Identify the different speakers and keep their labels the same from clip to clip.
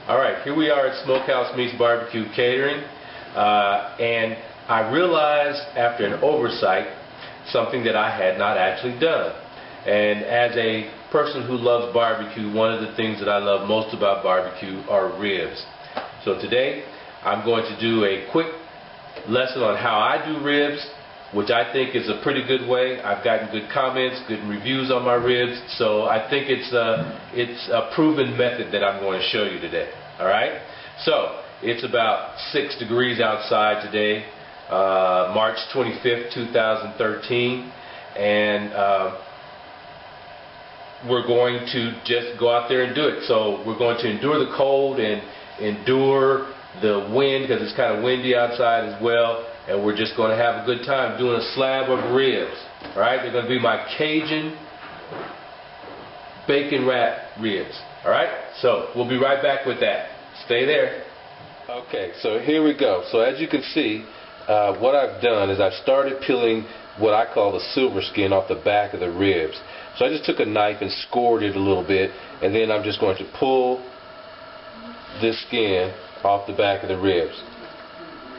Speaker 1: Alright, here we are at Smokehouse Meets BBQ Catering, and I realized after an oversight something that I had not actually done. And as a person who loves barbecue, one of the things that I love most about barbecue are ribs. So today I'm going to do a quick lesson on how I do ribs, which I think is a pretty good way. I've gotten good comments, good reviews on my ribs, so I think it's a proven method that I'm going to show you today. Alright? So, it's about 6 degrees outside today, March 25th, 2013, and we're going to just go out there and do it. So, we're going to endure the cold and endure the wind, because it's kind of windy outside as well. And we're just going to have a good time doing a slab of ribs. Alright, they're going to be my Cajun bacon wrap ribs. Alright, so we'll be right back with that. Stay there. Okay, so here we go. So as you can see, what I've done is I've started peeling what I call the silver skin off the back of the ribs. So I just took a knife and scored it a little bit, and then I'm just going to pull this skin off the back of the ribs.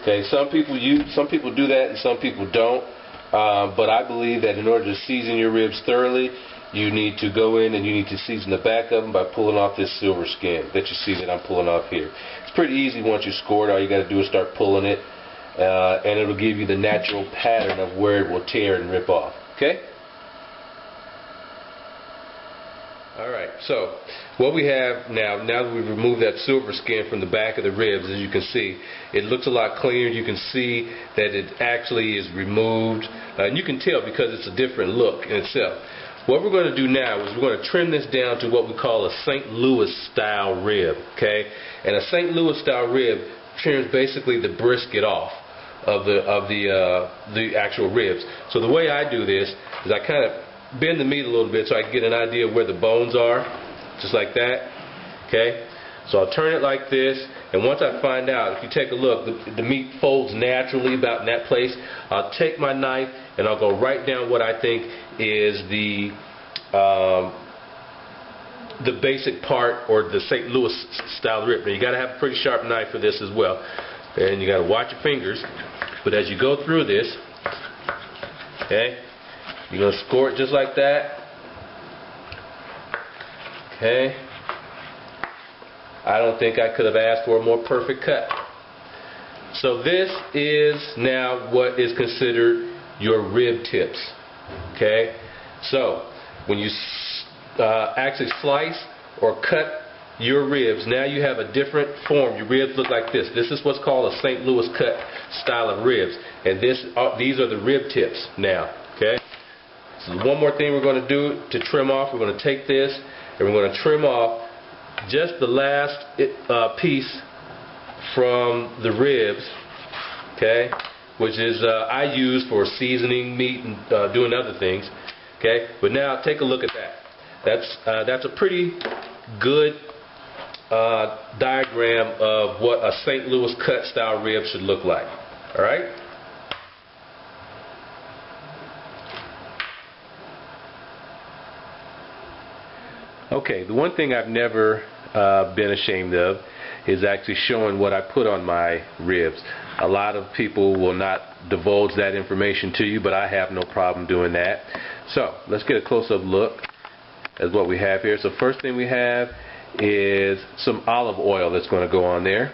Speaker 1: Okay, some people do that and some people don't, but I believe that in order to season your ribs thoroughly, you need to go in and you need to season the back of them by pulling off this silver skin that you see that I'm pulling off here. It's pretty easy once you score it. All you got to do is start pulling it, and it'll give you the natural pattern of where it will tear and rip off. Okay? Alright, so what we have now that we've removed that silver skin from the back of the ribs, as you can see, it looks a lot cleaner. You can see that it actually is removed, and you can tell because it's a different look in itself. What we're going to do now is we're going to trim this down to what we call a St. Louis style rib, okay? And a St. Louis style rib trims basically the brisket off of the actual ribs. So the way I do this is I kind of bend the meat a little bit so I can get an idea of where the bones are, just like that. Okay, so I'll turn it like this, and once I find out, if you take a look, the meat folds naturally about in that place. I'll take my knife and I'll go right down what I think is the basic part, or the St. Louis style rib. Now you got to have a pretty sharp knife for this as well, and you got to watch your fingers. But as you go through this, okay, you're going to score it just like that. Okay. I don't think I could have asked for a more perfect cut. So this is now what is considered your rib tips. Okay. So when you actually slice or cut your ribs, now you have a different form. Your ribs look like this. This is what's called a St. Louis cut style of ribs. And these are the rib tips now. Okay. So one more thing we're going to do to trim off. We're going to take this and we're going to trim off just the last piece from the ribs, okay, which is I use for seasoning meat and doing other things. Okay, but now take a look at that. That's a pretty good diagram of what a St. Louis cut style rib should look like. All right. Okay, the one thing I've never been ashamed of is actually showing what I put on my ribs. A lot of people will not divulge that information to you, but I have no problem doing that. So, let's get a close-up look at what we have here. So first thing we have is some olive oil that's going to go on there.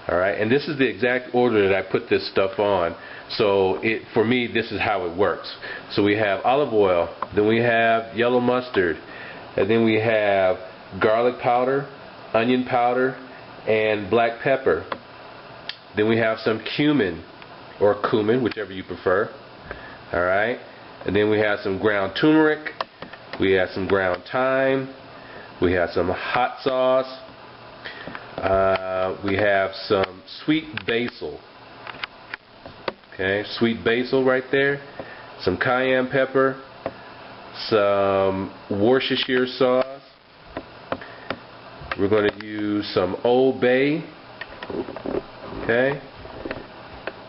Speaker 1: Alright, and this is the exact order that I put this stuff on. So for me, this is how it works. So we have olive oil, then we have yellow mustard, and then we have garlic powder, onion powder, and black pepper. Then we have some cumin, or cumin, whichever you prefer. Alright. And then we have some ground turmeric. We have some ground thyme. We have some hot sauce. We have some sweet basil. Okay, sweet basil right there. Some cayenne pepper. Some Worcestershire sauce. We're going to use some Old Bay. Okay.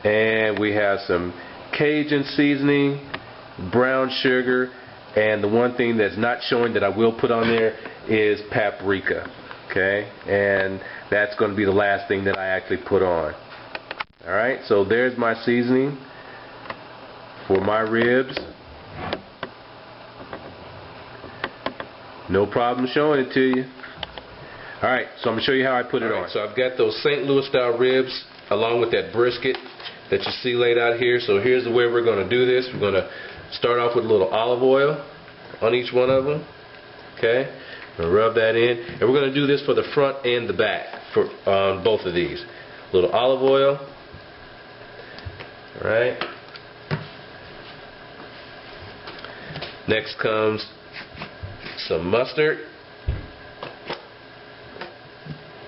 Speaker 1: And we have some Cajun seasoning, brown sugar, and the one thing that's not showing that I will put on there is paprika. Okay, and that's going to be the last thing that I actually put on. Alright, so there's my seasoning for my ribs. No problem showing it to you. Alright, so I'm going to show you how I put it on. So I've got those St. Louis style ribs along with that brisket that you see laid out here. So here's the way we're going to do this. We're going to start off with a little olive oil on each one of them. Okay, I'm going to rub that in. And we're going to do this for the front and the back for both of these. A little olive oil. Alright. Next comes some mustard.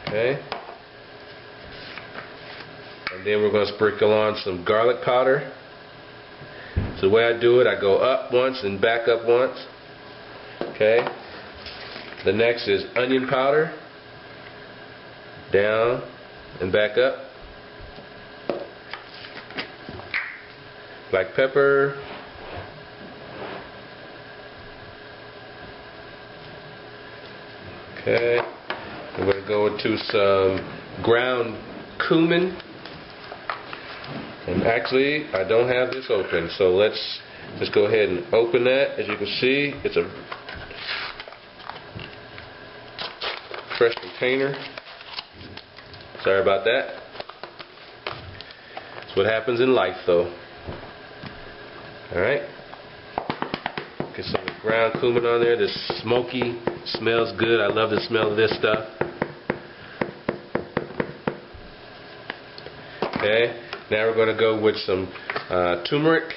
Speaker 1: Okay. And then we're going to sprinkle on some garlic powder. So the way I do it, I go up once and back up once. Okay. The next is onion powder. Down and back up. Black pepper. Okay. We're going to go into some ground cumin. And actually, I don't have this open, so let's just go ahead and open that. As you can see, it's a fresh container. Sorry about that. That's what happens in life, though. Alright. Get some ground cumin on there. This smoky, smells good. I love the smell of this stuff. Okay. Now we're going to go with some turmeric.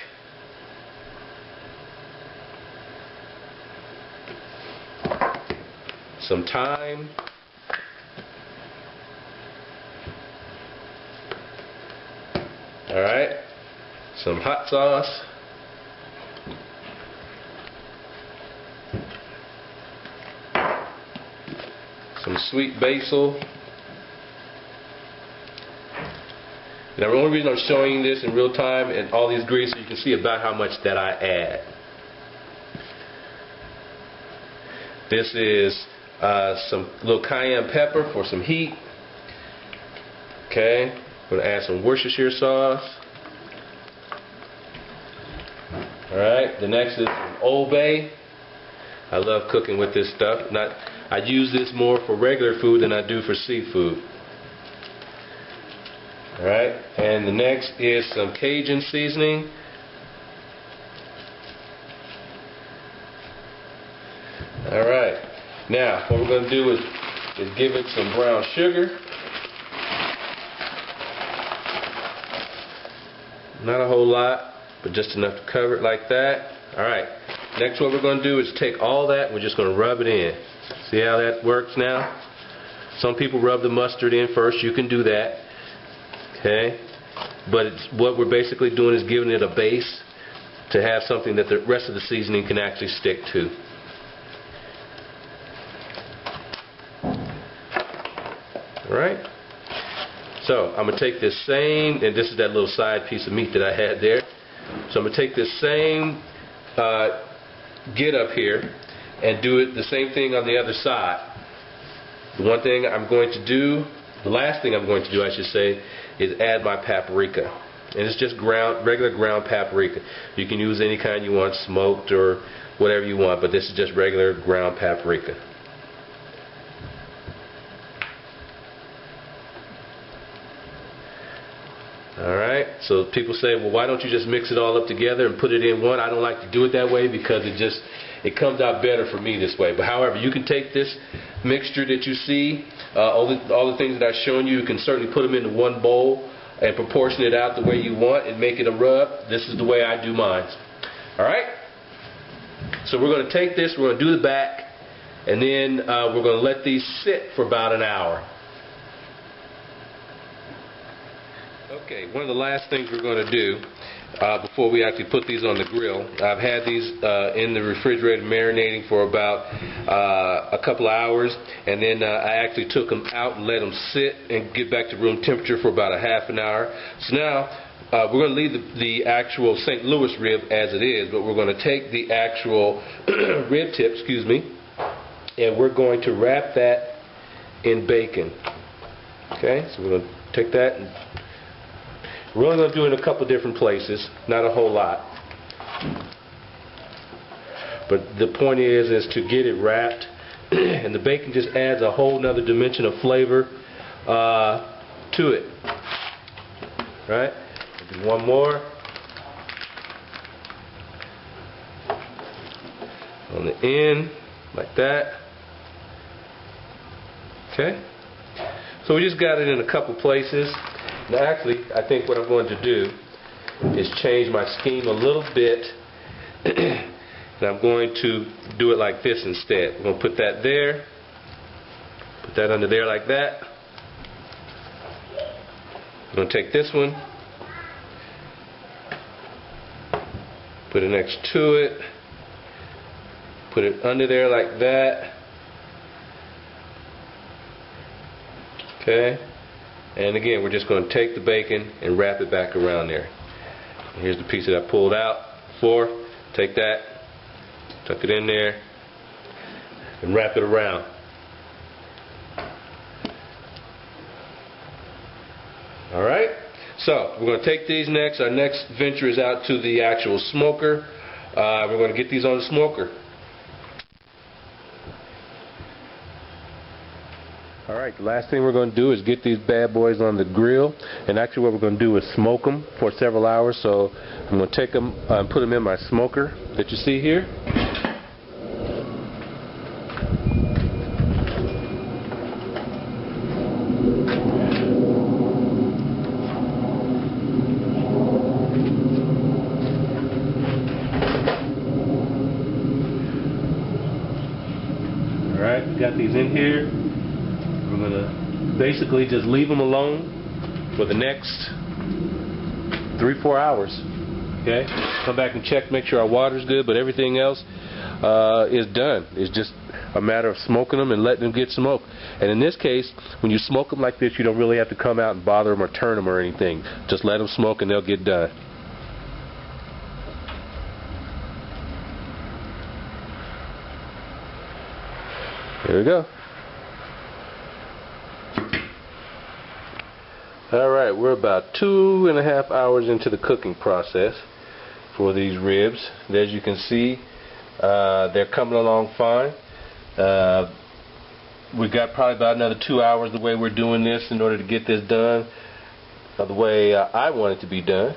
Speaker 1: Some thyme. Alright. Some hot sauce. Some sweet basil. Now the only reason I'm showing this in real time and all these ingredients so you can see about how much that I add. This is some little cayenne pepper for some heat. Okay, I'm going to add some Worcestershire sauce. Alright, the next is some Old Bay. I love cooking with this stuff. I use this more for regular food than I do for seafood. Alright, and the next is some Cajun seasoning. Alright, now what we're going to do is give it some brown sugar. Not a whole lot, but just enough to cover it like that. Alright, next what we're going to do is take all that and we're just going to rub it in. See how that works now? Some people rub the mustard in first. You can do that. Okay, but what we're basically doing is giving it a base to have something that the rest of the seasoning can actually stick to. Alright, so I'm going to take this same, and this is that little side piece of meat that I had there. So I'm going to take this same get up here and do it the same thing on the other side. The one thing I'm going to do, the last thing I'm going to do I should say, is add my paprika. And it's just regular ground paprika. You can use any kind you want, smoked or whatever you want, but this is just regular ground paprika. Alright, so people say, well, why don't you just mix it all up together and put it in one? I don't like to do it that way because it comes out better for me this way. But however, you can take this mixture that you see, all the things that I've shown you, you can certainly put them into one bowl and proportion it out the way you want and make it a rub. This is the way I do mine. Alright? So we're going to take this, we're going to do the back, and then we're going to let these sit for about an hour. Okay, one of the last things we're going to do before we actually put these on the grill, I've had these in the refrigerator marinating for about a couple of hours, and then I actually took them out and let them sit and get back to room temperature for about a half an hour. So now we're going to leave the actual St. Louis rib as it is, but we're going to take the actual rib tip, and we're going to wrap that in bacon. Okay, so we're going to take that and we're only going to do it in a couple different places, not a whole lot. But the point is to get it wrapped, and the bacon just adds a whole nother dimension of flavor to it. Right? Do one more. On the end, like that. Okay? So we just got it in a couple places. Now actually, I think what I'm going to do is change my scheme a little bit. And I'm going to do it like this instead. I'm going to put that there. Put that under there like that. I'm going to take this one. Put it next to it. Put it under there like that. Okay. And again, we're just going to take the bacon and wrap it back around there. And here's the piece that I pulled out before. Take that, tuck it in there, and wrap it around. Alright, so we're going to take these next. Our next venture is out to the actual smoker. We're going to get these on the smoker. Alright, the last thing we're going to do is get these bad boys on the grill. And actually what we're going to do is smoke them for several hours. So I'm going to take them and put them in my smoker that you see here. Alright, we got these in here. We're going to basically just leave them alone for the next 3-4 hours. Okay? Come back and check, make sure our water's good, but everything else is done. It's just a matter of smoking them and letting them get smoked. And in this case, when you smoke them like this, you don't really have to come out and bother them or turn them or anything. Just let them smoke and they'll get done. Here we go. Alright, we're about 2.5 hours into the cooking process for these ribs. And as you can see, they're coming along fine. We've got probably about another 2 hours the way we're doing this in order to get this done the way I want it to be done.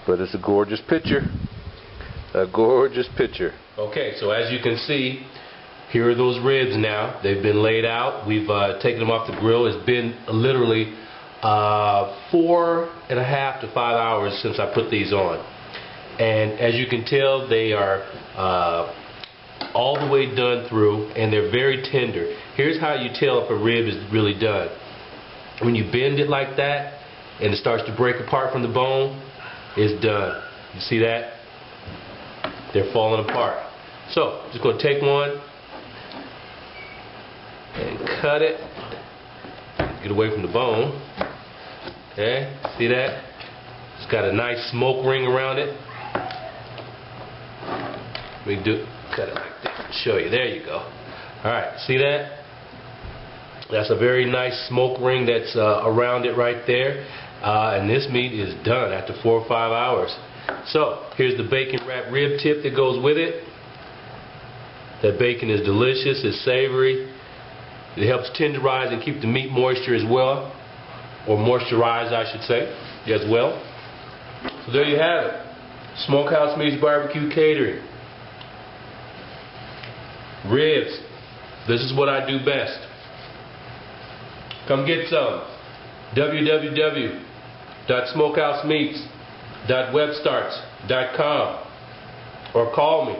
Speaker 1: But it's a gorgeous picture. A gorgeous picture. Okay, so as you can see, here are those ribs now. They've been laid out. We've taken them off the grill. It's been literally 4.5 to 5 hours since I put these on. And as you can tell, they are all the way done through, and they're very tender. Here's how you tell if a rib is really done. When you bend it like that, and it starts to break apart from the bone, it's done. You see that? They're falling apart. So, just going to take one and cut it. Get away from the bone. Okay, see that? It's got a nice smoke ring around it. We do cut it like that. Show you. There you go. Alright, see that? That's a very nice smoke ring that's around it right there. And this meat is done after 4 or 5 hours. So, here's the bacon wrapped rib tip that goes with it. That bacon is delicious, it's savory. It helps tenderize and keep the meat moisture as well. Or moisturized, I should say, as well. So there you have it. Smokehouse Meats BBQ Catering. Ribs. This is what I do best. Come get some. www.smokehousemeats.webstarts.com or call me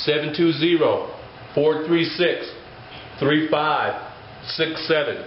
Speaker 1: 720-436-3567.